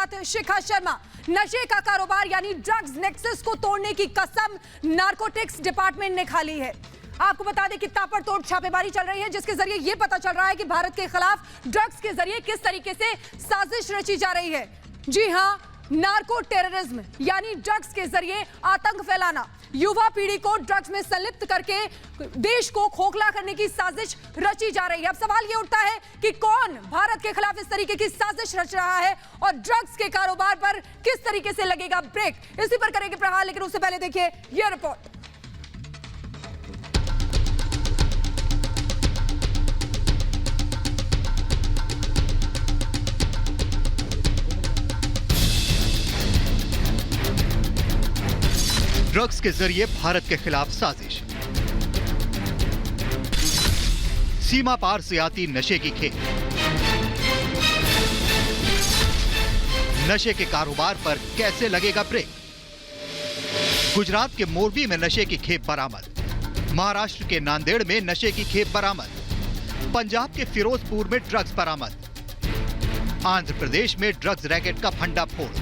साथ शिखा शर्मा। नशे का कारोबार यानी ड्रग्स नेक्सस को तोड़ने की कसम नारकोटिक्स डिपार्टमेंट ने खा ली है। आपको बता दें कि ताबड़तोड़ छापेमारी चल रही है, जिसके जरिए यह पता चल रहा है कि भारत के खिलाफ ड्रग्स के जरिए किस तरीके से साजिश रची जा रही है। जी हां, नार्को टेररिज्म यानी ड्रग्स के जरिए आतंक फैलाना, युवा पीढ़ी को ड्रग्स में संलिप्त करके देश को खोखला करने की साजिश रची जा रही है। अब सवाल यह उठता है कि कौन भारत के खिलाफ इस तरीके की साजिश रच रहा है और ड्रग्स के कारोबार पर किस तरीके से लगेगा ब्रेक, इसी पर करेंगे प्रहार। लेकिन उससे पहले देखिए यह रिपोर्ट। ड्रग्स के जरिए भारत के खिलाफ साजिश, सीमा पार से आती नशे की खेप, नशे के कारोबार पर कैसे लगेगा ब्रेक। गुजरात के मोरबी में नशे की खेप बरामद, महाराष्ट्र के नांदेड़ में नशे की खेप बरामद, पंजाब के फिरोजपुर में ड्रग्स बरामद, आंध्र प्रदेश में ड्रग्स रैकेट का भंडाफोड़।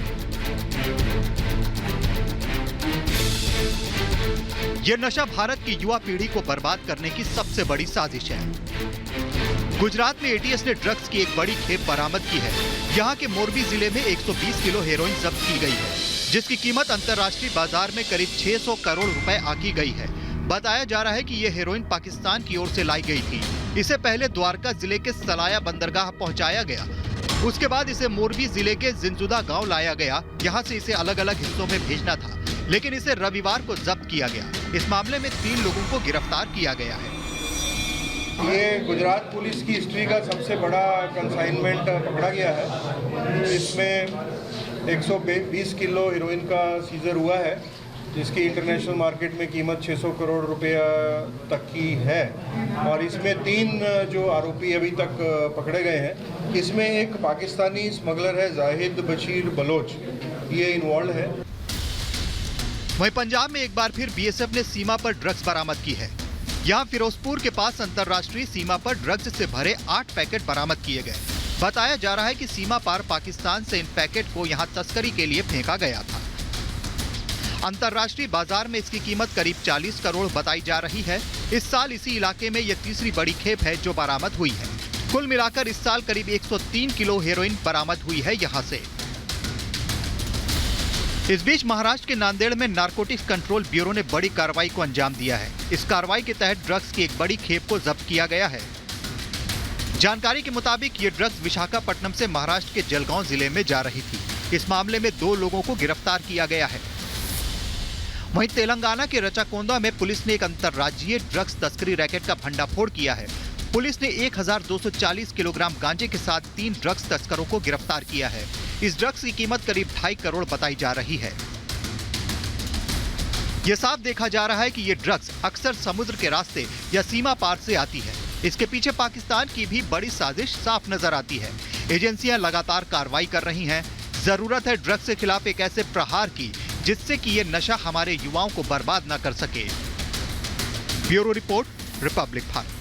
यह नशा भारत की युवा पीढ़ी को बर्बाद करने की सबसे बड़ी साजिश है। गुजरात में एटीएस ने ड्रग्स की एक बड़ी खेप बरामद की है। यहां के मोरबी जिले में 120 किलो हेरोइन जब्त की गई है, जिसकी कीमत अंतर्राष्ट्रीय बाजार में करीब 600 करोड़ रुपए आकी गई है। बताया जा रहा है कि यह हेरोइन पाकिस्तान की ओर से लाई गई थी। इसे पहले द्वारका जिले के सलाया बंदरगाह पहुंचाया गया, उसके बाद इसे मोरबी जिले के जिंजुदा गांव लाया गया। यहां से इसे अलग अलग हिस्सों में भेजना था, लेकिन इसे रविवार को जब्त किया गया। इस मामले में 3 लोगों को गिरफ्तार किया गया है। ये गुजरात पुलिस की हिस्ट्री का सबसे बड़ा कंसाइनमेंट पकड़ा गया है। इसमें 120 किलो हीरोइन का सीजर हुआ है, जिसकी इंटरनेशनल मार्केट में कीमत 600 करोड़ रुपया तक की है। और इसमें 3 जो आरोपी अभी तक पकड़े गए हैं, इसमें एक पाकिस्तानी स्मगलर है जाहिद बशीर बलोच, ये इन्वॉल्व है। वहीं पंजाब में एक बार फिर बीएसएफ ने सीमा पर ड्रग्स बरामद की है। यहां फिरोजपुर के पास अंतर्राष्ट्रीय सीमा पर ड्रग्स से भरे 8 पैकेट बरामद किए गए। बताया जा रहा है कि सीमा पार पाकिस्तान से इन पैकेट को यहां तस्करी के लिए फेंका गया था। अंतर्राष्ट्रीय बाजार में इसकी कीमत करीब 40 करोड़ बताई जा रही है। इस साल इसी इलाके में यह तीसरी बड़ी खेप है जो बरामद हुई है। कुल मिलाकर इस साल करीब 103 किलो हेरोइन बरामद हुई है यहां से। इस बीच महाराष्ट्र के नांदेड़ में नारकोटिक्स कंट्रोल ब्यूरो ने बड़ी कार्रवाई को अंजाम दिया है। इस कार्रवाई के तहत ड्रग्स की एक बड़ी खेप को जब्त किया गया है। जानकारी के मुताबिक ये ड्रग्स विशाखापट्टनम से महाराष्ट्र के जलगांव जिले में जा रही थी। इस मामले में 2 लोगों को गिरफ्तार किया गया है। वहीं तेलंगाना के रचाकोंदा में पुलिस ने एक अंतर्राज्यीय ड्रग्स तस्करी रैकेट का भंडाफोड़ किया है। पुलिस ने 1240 किलोग्राम गांजे के साथ 3 ड्रग्स तस्करों को गिरफ्तार किया है। इस ड्रग्स की कीमत करीब 2.5 करोड़ बताई जा रही है। यह साफ देखा जा रहा है कि ये ड्रग्स अक्सर समुद्र के रास्ते या सीमा पार से आती है। इसके पीछे पाकिस्तान की भी बड़ी साजिश साफ नजर आती है। एजेंसियां लगातार कार्रवाई कर रही हैं। जरूरत है ड्रग्स के खिलाफ एक ऐसे प्रहार की जिससे कि ये नशा हमारे युवाओं को बर्बाद न कर सके। Bureau report, Republic Bharat.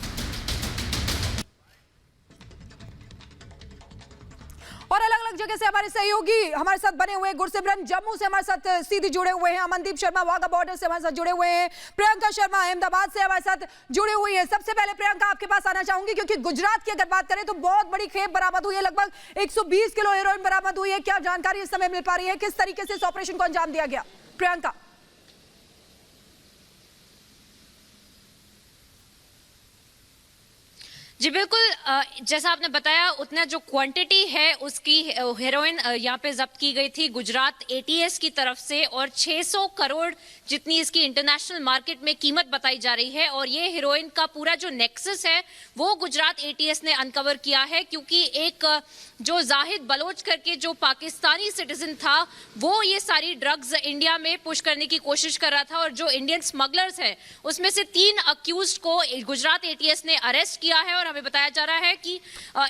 और अलग अलग जगह से हमारे सहयोगी हमारे साथ बने हुए, गुरसिमरन जम्मू से हमारे साथ सीधे जुड़े हुए हैं, अमनदीप शर्मा वाघा बॉर्डर से हमारे साथ जुड़े हुए हैं, प्रियंका शर्मा अहमदाबाद से हमारे साथ जुड़े हुई है। सबसे पहले प्रियंका आपके पास आना चाहूंगी, क्योंकि गुजरात की अगर बात करें तो बहुत बड़ी खेप बरामद हुई है, लगभग 120 किलो हेरोइन बरामद हुई है। क्या जानकारी इस समय मिल पा रही है, किस तरीके से इस ऑपरेशन को अंजाम दिया गया? प्रियंका। जी बिल्कुल, जैसा आपने बताया उतना जो क्वांटिटी है उसकी हेरोइन यहाँ पे जब्त की गई थी गुजरात एटीएस की तरफ से, और 600 करोड़ जितनी इसकी इंटरनेशनल मार्केट में कीमत बताई जा रही है। और ये हेरोइन का पूरा जो नेक्सस है वो गुजरात एटीएस ने अनकवर किया है, क्योंकि एक जो जाहिद बलोच करके जो पाकिस्तानी सिटीजन था वो ये सारी ड्रग्स इंडिया में पुश करने की कोशिश कर रहा था। और जो इंडियन स्मगलर्स हैं उसमें से 3 अक्यूज्ड को गुजरात एटीएस ने अरेस्ट किया है। और हमें बताया जा रहा है कि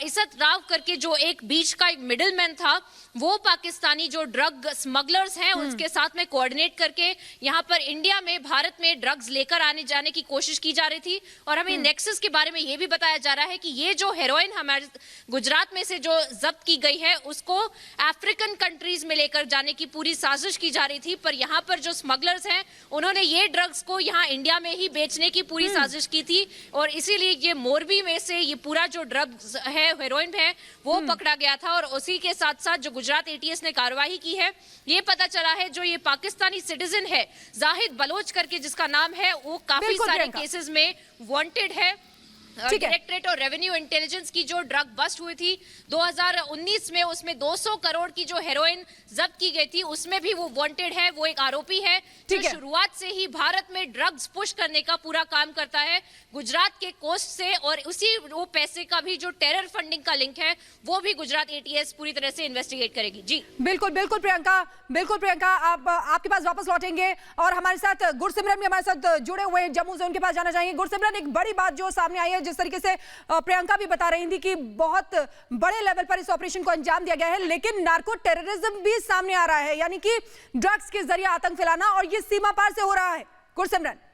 इसत राव करके जो एक बीच का एक मिडिलमैन था वो पाकिस्तानी जो ड्रग स्मगलर्स हैं उसके साथ में कोऑर्डिनेट करके यहाँ पर इंडिया में भारत में ड्रग्स लेकर आने जाने की कोशिश की जा रही थी। और हमें नेक्सस के बारे में ये भी बताया जा रहा है कि ये जो हेरोइन हमारे गुजरात में से जो जब्त की गई है उसको अफ्रीकन कंट्रीज में लेकर जाने की पूरी साजिश की जा रही थी, पर यहाँ पर जो स्मगलर्स हैं उन्होंने ये ड्रग्स को यहाँ इंडिया में ही बेचने की पूरी साजिश की थी और इसीलिए ये मोरबी में से ये पूरा जो ड्रग्स है, हेरोइन है, वो पकड़ा गया था। और उसी के साथ साथ जो गुजरात एटीएस ने कार्रवाई की है, ये पता चला है जो ये पाकिस्तानी सिटीजन है जाहिद बलोच करके जिसका नाम है, वो काफी सारे केसेस में वांटेड है। डायरेक्टरेट और रेवेन्यू इंटेलिजेंस की जो ड्रग बस्ट हुई थी 2019 में, उसमें 200 करोड़ की जो हेरोइन जब्त की गई थी, उसमें भी वो वांटेड है, वो एक आरोपी है जो शुरुआत से ही भारत में ड्रग्स पुश करने का पूरा काम करता है गुजरात के कोस्ट से, और उसी वो पैसे का भी जो टेरर फंडिंग का लिंक है वो भी गुजरात एटीएस पूरी तरह से इन्वेस्टिगेट करेगी। जी बिल्कुल बिल्कुल प्रियंका, बिल्कुल प्रियंका, आप आपके पास वापस लौटेंगे और हमारे साथ गुरसिमरन भी हमारे साथ जुड़े हुए हैं जम्मू से, उनके पास जाना चाहेंगे। गुरसिमरन, एक बड़ी बात जो सामने आई है, जिस तरीके से प्रियंका भी बता रही थी कि बहुत बड़े लेवल पर इस ऑपरेशन को अंजाम दिया गया है, लेकिन नार्को टेररिज्म भी सामने आ रहा है, यानी कि ड्रग्स के जरिए आतंक फैलाना, और ये सीमा पार से हो रहा है। गुरसिमरन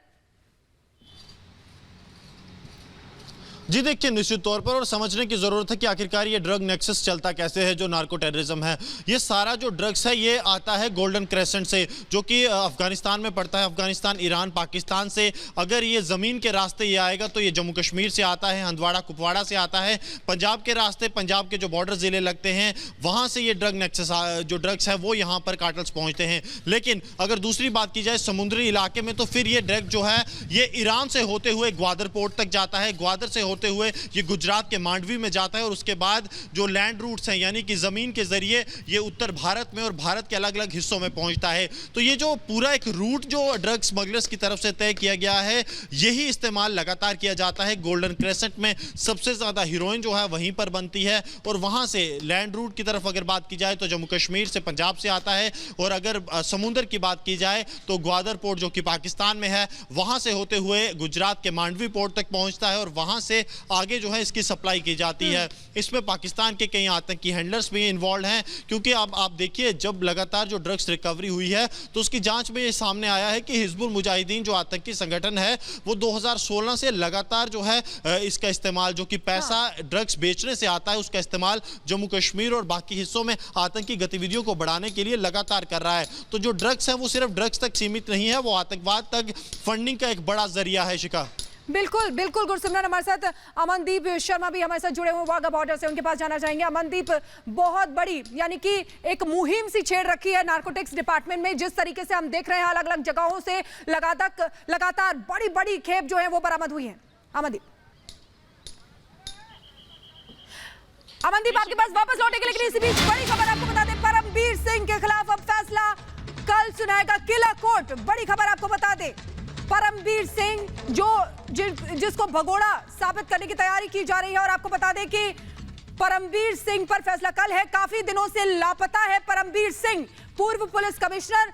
जी देखिए, निश्चित तौर पर और समझने की जरूरत है कि आखिरकार ये ड्रग नेक्सस चलता कैसे है जो नार्को टेररिज्म है। ये सारा जो ड्रग्स है ये आता है गोल्डन क्रेसेंट से, जो कि अफगानिस्तान में पड़ता है। अफगानिस्तान, ईरान, पाकिस्तान से अगर ये ज़मीन के रास्ते ये आएगा तो ये जम्मू कश्मीर से आता है, हंदवाड़ा कुपवाड़ा से आता है, पंजाब के रास्ते, पंजाब के जो बॉर्डर ज़िले लगते हैं वहाँ से ये ड्रग नेक्सस जो ड्रग्स है वो यहाँ पर कार्टल्स पहुँचते हैं। लेकिन अगर दूसरी बात की जाए समुद्री इलाके में, तो फिर ये ड्रग जो है ये ईरान से होते हुए ग्वादर पोर्ट तक जाता है, ग्वादर से होते हुए ये गुजरात के मांडवी में जाता है, और उसके बाद जो लैंड रूट्स हैं यानी कि ज़मीन के जरिए ये उत्तर भारत में और भारत के अलग अलग हिस्सों में पहुंचता है। तो ये जो पूरा एक रूट जो ड्रग स्मगलर्स की तरफ से तय किया गया है, यही इस्तेमाल लगातार किया जाता है। गोल्डन क्रेसेंट में सबसे ज़्यादा हीरोइन जो है वहीं पर बनती है, और वहाँ से लैंड रूट की तरफ अगर बात की जाए तो जम्मू कश्मीर से पंजाब से आता है, और अगर समुद्र की बात की जाए तो ग्वादर पोर्ट जो कि पाकिस्तान में है वहाँ से होते हुए गुजरात के मांडवी पोर्ट तक पहुँचता है, और वहाँ से आगे जो है इसकी सप्लाई की जाती है। इसमें पाकिस्तान के कई आतंकी हैंडलर्स भी इन्वॉल्व हैं, क्योंकि अब आप देखिए जब लगातार जो ड्रग्स रिकवरी हुई है तो उसकी जांच में ये सामने आया है कि हिजबुल मुजाहिदीन जो आतंकी संगठन है वो 2016 से लगातार जो है इसका इस्तेमाल, जो कि पैसा ड्रग्स बेचने से आता है, उसका इस्तेमाल जम्मू कश्मीर और बाकी हिस्सों में आतंकी गतिविधियों को बढ़ाने के लिए लगातार कर रहा है। तो जो ड्रग्स है वो सिर्फ ड्रग्स तक सीमित नहीं है, वो आतंकवाद तक फंडिंग का एक बड़ा जरिया है। शिखा बिल्कुल बिल्कुल गुरसिमरन, हमारे साथ अमनदीप शर्मा भी हमारे साथ जुड़े हुए वाघा बॉर्डर से, उनके पास जाना चाहेंगे। अमनदीप, बहुत बड़ी यानी कि एक मुहिम सी छेड़ रखी है नार्कोटिक्स डिपार्टमेंट में, जिस तरीके से हम देख रहे हैं अलग अलग जगहों से लगातार बड़ी बड़ी खेप जो है वो बरामद हुई है। अमनदीप आपके पास वापस लौटेंगे, लेकिन इसी बीच बड़ी खबर आपको बता दें, परमबीर सिंह के खिलाफ अब फैसला कल सुनाएगा किला कोर्ट। बड़ी खबर आपको बता दें, परमबीर सिंह जिसको भगोड़ा साबित करने की तैयारी की जा रही है, और आपको बता दें कि परमबीर सिंह पर फैसला कल है। काफी दिनों से लापता है परमबीर सिंह, पूर्व पुलिस कमिश्नर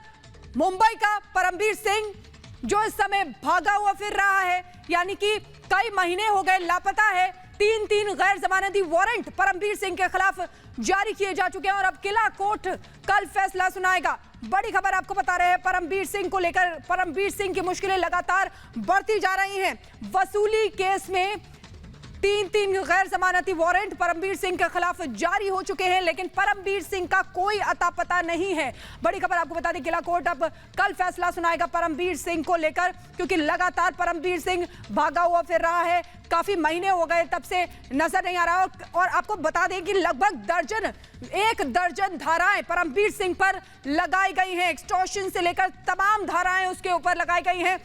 मुंबई का परमबीर सिंह, जो इस समय भागा हुआ फिर रहा है, यानी कि कई महीने हो गए लापता है। 3 गैर जमानती वारंट परमबीर सिंह के खिलाफ जारी किए जा चुके हैं, और अब किला कोर्ट कल फैसला सुनाएगा। बड़ी खबर आपको बता रहे हैं परमबीर सिंह को लेकर, परमबीर सिंह की मुश्किलें लगातार बढ़ती जा रही हैं। वसूली केस में 3 गैर जमानती वारंट परमबीर सिंह के खिलाफ जारी हो चुके हैं, लेकिन परमबीर सिंह का कोई अता पता नहीं है। बड़ी खबर आपको बता दें, किला कोर्ट अब कल फैसला सुनाएगा परमबीर सिंह को लेकर, क्योंकि लगातार परमबीर सिंह भागा हुआ फिर रहा है, काफी महीने हो गए तब से नजर नहीं आ रहा। और आपको बता दें कि लगभग 1 दर्जन धाराएं परमबीर सिंह पर लगाई गई हैं, एक्सटॉर्शन से लेकर तमाम धाराएं उसके ऊपर लगाई गई हैं।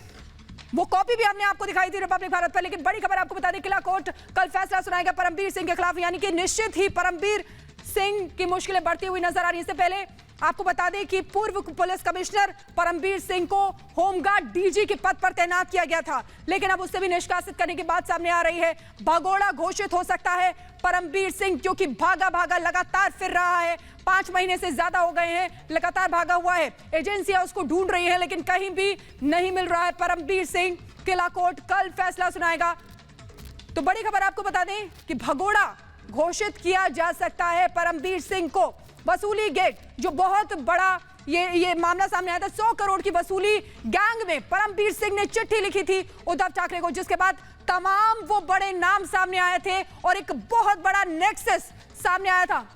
वो कॉपी भी हमने आपको दिखाई थी रिपब्लिक भारत पर, लेकिन बड़ी खबर आपको बता दें, किला कोर्ट कल फैसला सुनाएगा परमबीर सिंह के खिलाफ, यानी कि निश्चित ही परमबीर सिंह की मुश्किलें बढ़ती हुई नजर आ रही है। इससे पहले आपको बता दें कि पूर्व पुलिस कमिश्नर परमबीर सिंह को होमगार्ड डीजी के पद पर तैनात किया गया था, लेकिन अब उससे भी निष्कासित करने की बात सामने आ रही है। भगोड़ा घोषित हो सकता है परमबीर सिंह, क्योंकि भागा लगातार फिर रहा है। 5 महीने से ज्यादा हो गए हैं लगातार भागा हुआ है। एजेंसियां उसको ढूंढ रही है, लेकिन कहीं भी नहीं मिल रहा है परमबीर सिंह। किला कोर्ट कल फैसला सुनाएगा। तो बड़ी खबर आपको बता दें कि भगोड़ा घोषित किया जा सकता है परमबीर सिंह को। वसूली गेट जो बहुत बड़ा ये मामला सामने आया था, 100 करोड़ की वसूली गैंग में परमबीर सिंह ने चिट्ठी लिखी थी उद्धव ठाकरे को, जिसके बाद तमाम वो बड़े नाम सामने आए थे और एक बहुत बड़ा नेक्सस सामने आया था।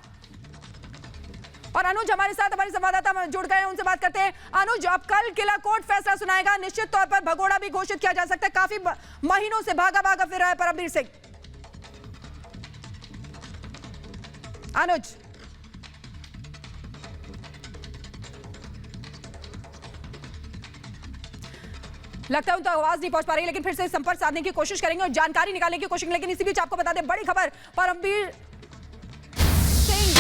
और अनुज हमारे साथ, हमारे संवाददाता जुड़ गए हैं, उनसे बात करते हैं। अनुज, अब कल किला कोर्ट फैसला सुनाएगा, निश्चित तौर पर भगोड़ा भी घोषित किया जा सकता है। काफी महीनों से भागा फिर रहा है परमबीर सिंह। अनुज, लगता है उन तो आवाज नहीं पहुंच पा रही, लेकिन फिर से संपर्क साधने की कोशिश करेंगे और जानकारी निकालने की कोशिश। लेकिन इसी बीच आपको बता दें, बड़ी खबर, परमबीर सिंह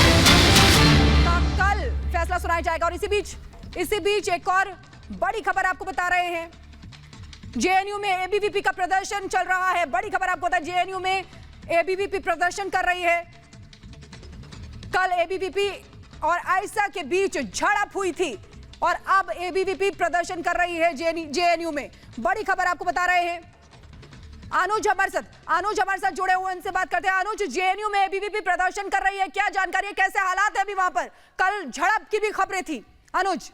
का कल फैसला सुनाया जाएगा। और इसी बीच एक और बड़ी खबर आपको बता रहे हैं, जेएनयू में एबीवीपी का प्रदर्शन चल रहा है। बड़ी खबर आपको बता, जेएनयू में एबीवीपी प्रदर्शन कर रही है। कल एबीवीपी और आयशा के बीच झड़प हुई थी और अब एबीवीपी प्रदर्शन कर रही है जेएनयू में। बड़ी खबर आपको बता रहे हैं। अनुज हमारे साथ जुड़े हुए, उनसे बात करते हैं। अनुज, जेएनयू में एबीवीपी प्रदर्शन कर रही है, क्या जानकारी है, कैसे हालात है अभी वहां पर? कल झड़प की भी खबरें थी। अनुज,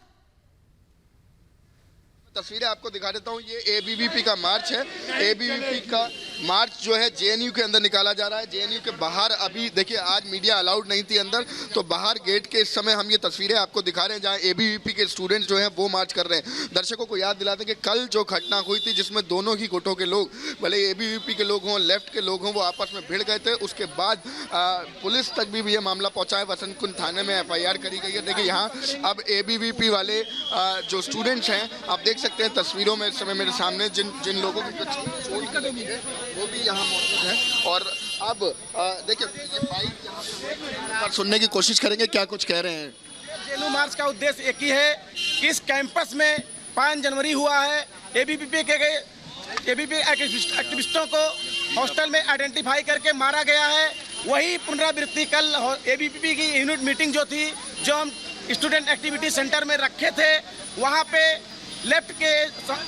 तस्वीरें आपको दिखा देता हूँ। ये एबीवीपी का मार्च है। एबीवीपी का मार्च जो है जेएनयू के अंदर निकाला जा रहा है। जेएनयू के बाहर अभी देखिए, आज मीडिया अलाउड नहीं थी अंदर, तो बाहर गेट के इस समय हम ये तस्वीरें आपको दिखा रहे हैं जहाँ एबीवीपी के स्टूडेंट्स जो हैं वो मार्च कर रहे हैं। दर्शकों को याद दिलाते हैं कि कल जो घटना हुई थी जिसमें दोनों ही गुटों के लोग, भले एबीवीपी के लोग हों, लेफ्ट के लोग हों, वो आपस में भिड़ गए थे। उसके बाद पुलिस तक भी ये मामला पहुँचा है। वसंत कुंज थाने में FIR करी गई है। देखिए यहाँ अब एबीवीपी वाले जो स्टूडेंट्स हैं, आप देख सकते हैं तस्वीरों में इस समय मेरे सामने जिन लोगों की चोट लगी है वो भी यहाँ मौजूद है। और अब देखिए ये बाइक यहाँ पर सुनने की कोशिश करेंगे क्या कुछ कह रहे हैं। जेएनयू मार्च का उद्देश्य एक ही है कि इस कैंपस में 5 जनवरी हुआ है, एबीवीपी एक्टिविस्टों को हॉस्टल में आइडेंटिफाई करके मारा गया है। वही पुनरावृत्ति कल एबीवीपी की यूनिट मीटिंग जो थी, जो हम स्टूडेंट एक्टिविटी सेंटर में रखे थे, वहाँ पे लेफ्ट के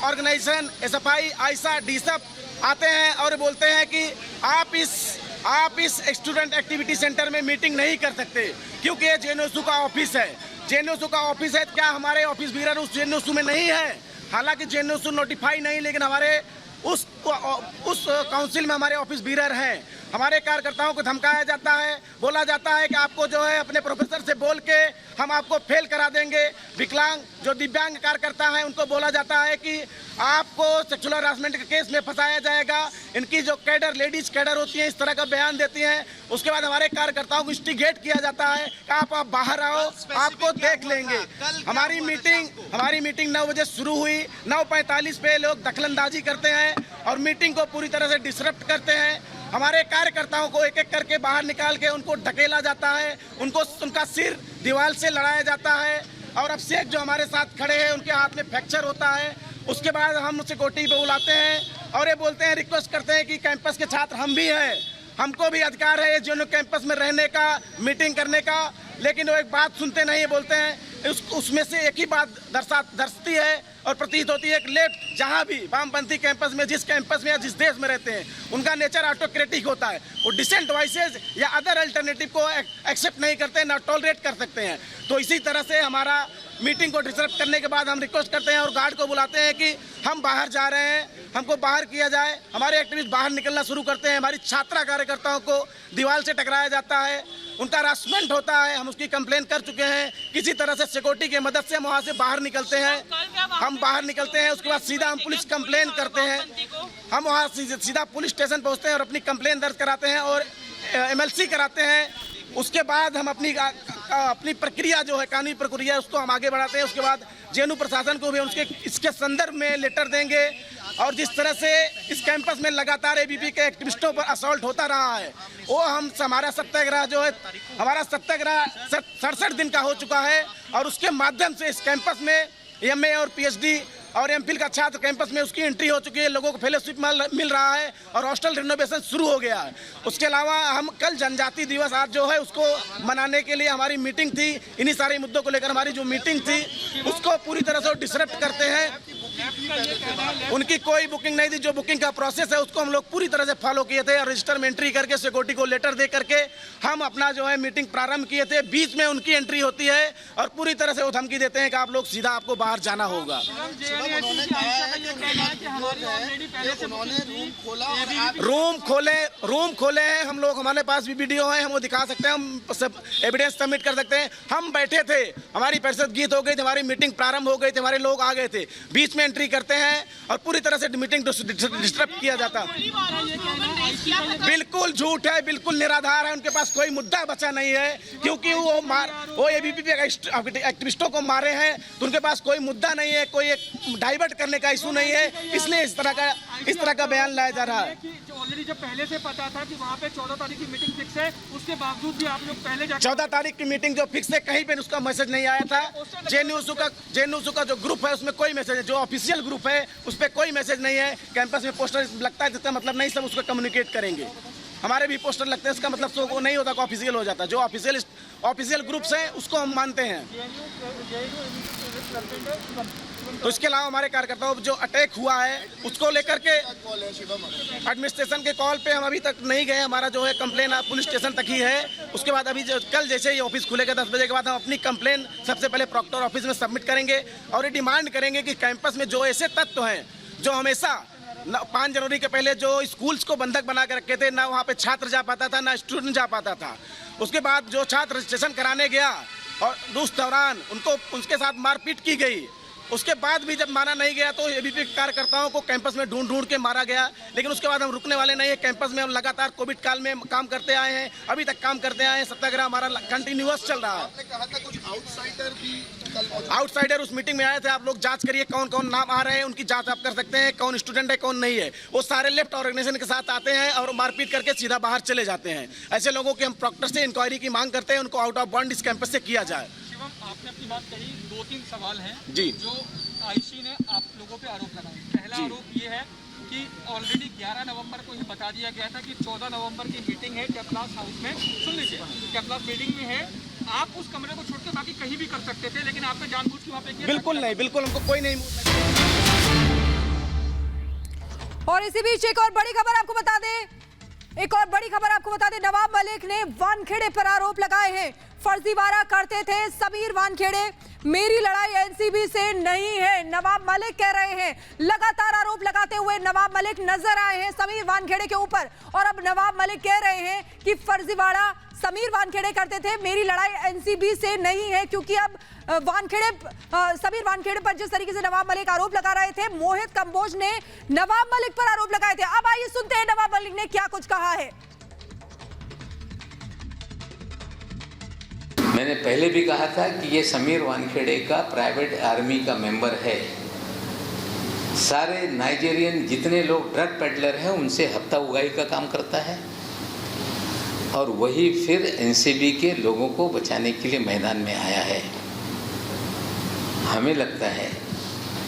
ऑर्गेनाइजेशन SFI, आयशा, डीसप आते हैं और बोलते हैं कि आप इस स्टूडेंट एक्टिविटी सेंटर में मीटिंग नहीं कर सकते क्योंकि ये जेएनयू का ऑफिस है। जेएनयू का ऑफिस है, क्या हमारे ऑफिस बीरर उस जेएनयू में नहीं है? हालांकि जेएनयू नोटिफाई नहीं, लेकिन हमारे उस काउंसिल में हमारे ऑफिस बीरर हैं। हमारे कार्यकर्ताओं को धमकाया जाता है, बोला जाता है कि आपको जो है अपने प्रोफेसर से बोल के हम आपको फेल करा देंगे। विकलांग जो दिव्यांग कार्यकर्ता हैं उनको बोला जाता है कि आपको सेक्सुअल हरासमेंट के केस में फंसाया जाएगा। इनकी जो कैडर, लेडीज कैडर होती हैं, इस तरह का बयान देती हैं। उसके बाद हमारे कार्यकर्ताओं को इंस्टिगेट किया जाता है कि आप बाहर आओ, आपको देख लेंगे। हमारी मीटिंग 9 बजे शुरू हुई। 9:45 पे लोग दखलंदाजी करते हैं और मीटिंग को पूरी तरह से डिसरप्ट करते हैं। हमारे कार्यकर्ताओं को एक एक करके बाहर निकाल के उनको ढकेला जाता है, उनका सिर दीवार से लड़ाया जाता है। और अब शेख जो हमारे साथ खड़े हैं उनके हाथ में फ्रैक्चर होता है। उसके बाद हम सिक्योरिटी पे बुलाते हैं और ये बोलते हैं, रिक्वेस्ट करते हैं कि कैंपस के छात्र हम भी हैं, हमको भी अधिकार है जो कैंपस में रहने का, मीटिंग करने का। लेकिन वो एक बात सुनते नहीं, बोलते हैं उसमें से एक ही बात दर्शती है और प्रतीत होती है कि लेफ्ट जहाँ भी वामपंथी कैंपस में, जिस कैंपस में या जिस देश में रहते हैं, उनका नेचर ऑटोक्रेटिक होता है। वो डिसेंट वॉइसेज या अदर अल्टरनेटिव को एक्सेप्ट नहीं करते, ना टॉलरेट कर सकते हैं। तो इसी तरह से हमारा मीटिंग को डिसरप्ट करने के बाद हम रिक्वेस्ट करते हैं और गार्ड को बुलाते हैं कि हम बाहर जा रहे हैं, हमको बाहर किया जाए। हमारे एक्टिविस्ट बाहर निकलना शुरू करते हैं। हमारी छात्रा कार्यकर्ताओं को दीवार से टकराया जाता है, उनका हरासमेंट होता है। हम उसकी कंप्लेन कर चुके हैं। किसी तरह से सिक्योरिटी की मदद से हम वहाँ से बाहर निकलते हैं। हम बाहर निकलते हैं, उसके बाद सीधा हम पुलिस कंप्लेन करते हैं। हम वहाँ सीधा पुलिस स्टेशन पहुँचते हैं और अपनी कंप्लेन दर्ज कराते हैं और MLC कराते हैं। उसके बाद हम अपनी प्रक्रिया जो है, कानूनी प्रक्रिया, उसको हम आगे बढ़ाते हैं। उसके बाद जेएनयू प्रशासन को भी इसके संदर्भ में लेटर देंगे। और जिस तरह से इस कैंपस में लगातार एबीवीपी के एक्टिविस्टों पर असॉल्ट होता रहा है, वो हमारा सत्याग्रह जो है, हमारा सत्याग्रह 67 दिन का हो चुका है। और उसके माध्यम से इस कैंपस में MA और PhD और MPhil का छात्र कैंपस में उसकी एंट्री हो चुकी है। लोगों को फेलोशिप मिल रहा है और हॉस्टल रिनोवेशन शुरू हो गया है। उसके अलावा हम कल जनजाति दिवस आज जो है उसको मनाने के लिए हमारी मीटिंग थी। इन्हीं सारे मुद्दों को लेकर हमारी जो मीटिंग थी उसको पूरी तरह से डिसरप्ट करते हैं। उनकी कोई बुकिंग नहीं थी। जो बुकिंग का प्रोसेस है उसको हम लोग पूरी तरह से फॉलो किए थे और रजिस्टर में एंट्री करके सिक्योरिटी को लेटर दे करके हम अपना जो है मीटिंग प्रारंभ किए थे। बीच में उनकी एंट्री होती है और पूरी तरह से वो धमकी देते हैं कि आप लोग सीधा आपको बाहर जाना होगा। रूम खोले हैं हम लोग, हमारे पास भी वीडियो है, हम वो दिखा सकते हैं, हम सब एविडेंस सबमिट कर सकते हैं। हम बैठे थे, हमारी परिषद गीत हो गई थी, हमारी मीटिंग प्रारंभ हो गई थी, हमारे लोग आ गए थे, बीच में एंट्री करते हैं और पूरी तरह से मीटिंग डिस्टर्ब किया जाता। बिल्कुल झूठ है, बिल्कुल निराधार है, उनके पास कोई मुद्दा बचा नहीं है, क्योंकि वो एबीवीपी एक्टिविस्टों को मारे हैं तो उनके पास कोई मुद्दा नहीं है, कोई एक डाइवर्ट करने का इशू नहीं है, इसलिए इस तरह का बयान लाया जा रहा है। ऑलरेडी जब पहले से पता था कि वहाँ पे 14 तारीख की मीटिंग फिक्स है, उसके बावजूद भी आप लोग पहले 14 तारीख की मीटिंग जो फिक्स है, कहीं पे उसका मैसेज नहीं आया था। जेएनयू का जो ग्रुप है उसमें कोई मैसेज है, जो ऑफिशियल ग्रुप है उस पर कोई मैसेज नहीं है। कैंपस में पोस्टर लगता है, जिसका मतलब नहीं सब उसको कम्युनिकेट करेंगे। हमारे भी पोस्टर लगते हैं, इसका मतलब सो वो नहीं होता कि ऑफिशियल हो जाता। जो ऑफिशियल ग्रुप्स हैं उसको हम मानते हैं। तो इसके अलावा हमारे कार्यकर्ताओं जो अटैक हुआ है उसको लेकर के एडमिनिस्ट्रेशन के कॉल पे हम अभी तक नहीं गए। हमारा जो है कंप्लेन पुलिस स्टेशन तक ही है। उसके बाद अभी कल जैसे ही ऑफिस खुलेगा 10 बजे के बाद हम अपनी कंप्लेन सबसे पहले प्रॉक्टर ऑफिस में सबमिट करेंगे और ये डिमांड करेंगे कि कैंपस में जो ऐसे तत्व हैं जो हमेशा 5 जनवरी के पहले जो स्कूल्स को बंधक बना के रखे थे, ना वहाँ पे छात्र जा पाता था, ना स्टूडेंट जा पाता था। उसके बाद जो छात्र रजिस्ट्रेशन कराने गया और उस दौरान उसके साथ मारपीट की गई, उसके बाद भी जब माना नहीं गया तो एबीवीपी कार्यकर्ताओं को कैंपस में ढूंढ के मारा गया। लेकिन उसके बाद हम रुकने वाले नहीं है। कैंपस में हम लगातार कोविड काल में काम करते आए हैं, अभी तक काम करते आए हैं। सत्याग्रह हमारा कंटिन्यूअस चल रहा है। आपने कहा था कुछ आउटसाइडर भी आउटसाइडर उस मीटिंग में आए थे। आप लोग जांच करिए कौन कौन नाम आ रहे हैं, उनकी जांच आप कर सकते हैं, कौन स्टूडेंट है कौन नहीं है। वो सारे लेफ्ट ऑर्गेनाइजेशन के साथ आते हैं और मारपीट करके सीधा बाहर चले जाते हैं। ऐसे लोगों की हम प्रॉक्टर से इंक्वायरी की मांग करते हैं, उनको आउट ऑफ बॉन्ड इस कैंपस से किया जाए। आपने अपनी बात कही, 2-3 सवाल हैं जी जो आईसी ने आप लोगों पे आरोप लगाए। पहला आरोप ये है कि ऑलरेडी 11 नवंबर को ही बता दिया गया था कि 14 नवंबर की मीटिंग है कैपलास हाउस में। सुन लीजिए, कैपलास मीटिंग में है, आप उस कमरे को छोड़ के बाकी कहीं भी कर सकते थे, लेकिन आपने जानबूझ के वहाँ पे किया। बिल्कुल नहीं, बिल्कुल हमको कोई नहीं। और इसी बीच एक और बड़ी खबर आपको बता दें, नवाब मलिक ने वानखेड़े पर आरोप लगाए हैं। फर्जीवाड़ा करते थे समीर वानखेड़े, मेरी लड़ाई एनसीबी से नहीं है, नवाब मलिक कह रहे हैं। लगातार आरोप लगाते हुए नवाब मलिक नजर आए हैं समीर वानखेड़े के ऊपर, और अब नवाब मलिक कह रहे हैं कि फर्जीवाड़ा समीर वानखेड़े करते थे, मेरी लड़ाई एनसीबी से नहीं है। क्योंकि अब समीर वानखेड़े पर जिस तरीके से नवाब मलिक आरोप लगा रहे थे, मोहित कंबोज ने नवाब मलिक पर आरोप लगाए थे। अब आइए सुनते हैं नवाब मलिक ने क्या कुछ कहा है। मैंने पहले भी कहा था कि ये समीर वानखेड़े का प्राइवेट आर्मी का मेंबर है। सारे नाइजीरियन जितने लोग ड्रग पेडलर हैं उनसे हफ्ता उगाही का काम करता है और वही फिर एनसीबी के लोगों को बचाने के लिए मैदान में आया है। हमें लगता है,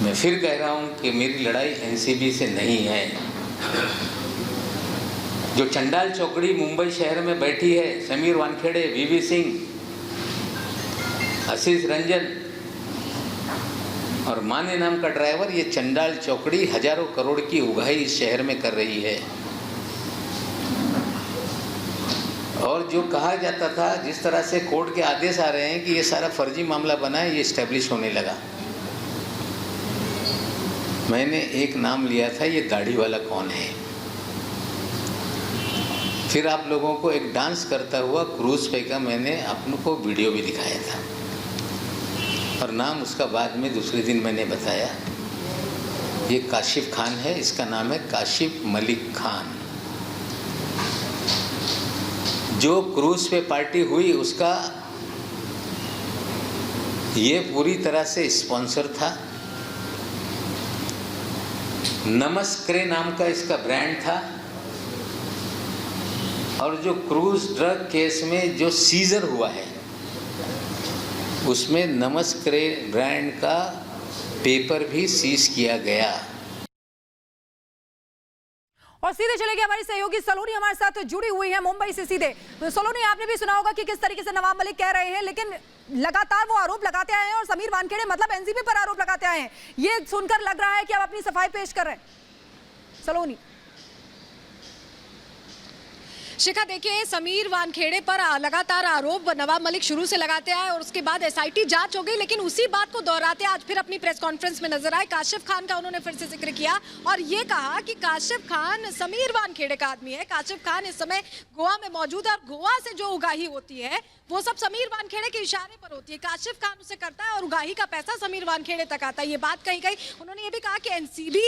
मैं फिर कह रहा हूँ कि मेरी लड़ाई एनसीबी से नहीं है। जो चंडाल चौकड़ी मुंबई शहर में बैठी है, समीर वानखेड़े, वीवी सिंह, आशीष रंजन और माने नाम का ड्राइवर, ये चंडाल चौकड़ी हजारों करोड़ की उगाही इस शहर में कर रही है। और जो कहा जाता था, जिस तरह से कोर्ट के आदेश आ रहे हैं कि ये सारा फर्जी मामला बना है, ये स्टैब्लिश होने लगा। मैंने एक नाम लिया था, ये दाढ़ी वाला कौन है। फिर आप लोगों को एक डांस करता हुआ क्रूज पे का मैंने आप लोगों को वीडियो भी दिखाया था और नाम उसका बाद में दूसरे दिन मैंने बताया। ये काशिफ खान है, इसका नाम है काशिफ मलिक खान। जो क्रूज पे पार्टी हुई उसका ये पूरी तरह से स्पॉन्सर था। नमस्क्रे नाम का इसका ब्रांड था और जो क्रूज ड्रग केस में जो सीजर हुआ है उसमें नमस्क्रे ब्रांड का पेपर भी सीज किया गया। और सीधे चलेगी हमारी सहयोगी सलोनी हमारे साथ जुड़ी हुई है मुंबई से सीधे। सलोनी, आपने भी सुना होगा कि किस तरीके से नवाब मलिक कह रहे हैं, लेकिन लगातार वो आरोप लगाते आए हैं और समीर वानखेड़े मतलब एनसीबी पर आरोप लगाते आए हैं। ये सुनकर लग रहा है कि आप अपनी सफाई पेश कर रहे हैं। सलोनी। शिखा, देखिए, समीर वानखेड़े पर लगातार आरोप नवाब मलिक शुरू से लगाते आए और उसके बाद एसआईटी जांच हो गई, लेकिन उसी बात को दोहराते आज फिर अपनी प्रेस कॉन्फ्रेंस में नजर आए। काशिफ खान का उन्होंने फिर से जिक्र किया और ये कहा कि काशिफ खान समीर वानखेड़े का आदमी है। काशिफ खान इस समय गोवा में मौजूद है और गोवा से जो उगाही होती है वो सब समीर वानखेड़े के इशारे पर होती है। काशिफ खान उसे करता है और उगाही का पैसा समीर वानखेड़े तक आता है। ये बात कही गई। उन्होंने ये भी कहा कि एनसीबी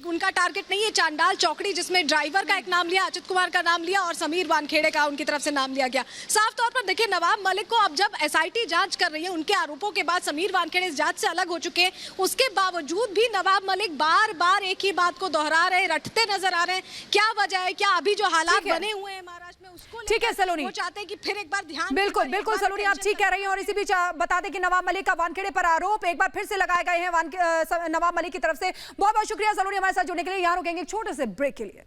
उनका टारगेट नहीं है। चांडाल चौकड़ी, जिसमें ड्राइवर का एक नाम लिया, अचित कुमार का नाम लिया और समीर वानखेड़े का उनकी तरफ से नाम लिया गया। साफ तौर पर देखिए, नवाब मलिक को अब जब एसआईटी जांच कर रही है, उनके आरोपों के बाद समीर वानखेड़े इस जांच से अलग हो चुके हैं, उसके बावजूद भी नवाब मलिक बार बार एक ही बात को दोहरा रहे, रटते नजर आ रहे हैं। क्या वजह है? क्या अभी जो हालात बने हुए हैं महाराष्ट्र में उसको ठीक है सलोनी, वो चाहते हैं कि फिर एक बार ध्यान। बिल्कुल बिल्कुल सलोनी, आप ठीक कह रही हैं। और इसी बीच बता दें कि नवाब मलिक का वानखेड़े पर आरोप एक बार फिर से लगाए गए हैं नवाब मलिक की तरफ से। बहुत बहुत शुक्रिया सलोनी हमारे साथ जुड़ने के लिए। यहाँ रुकेंगे एक छोटे से ब्रेक के लिए।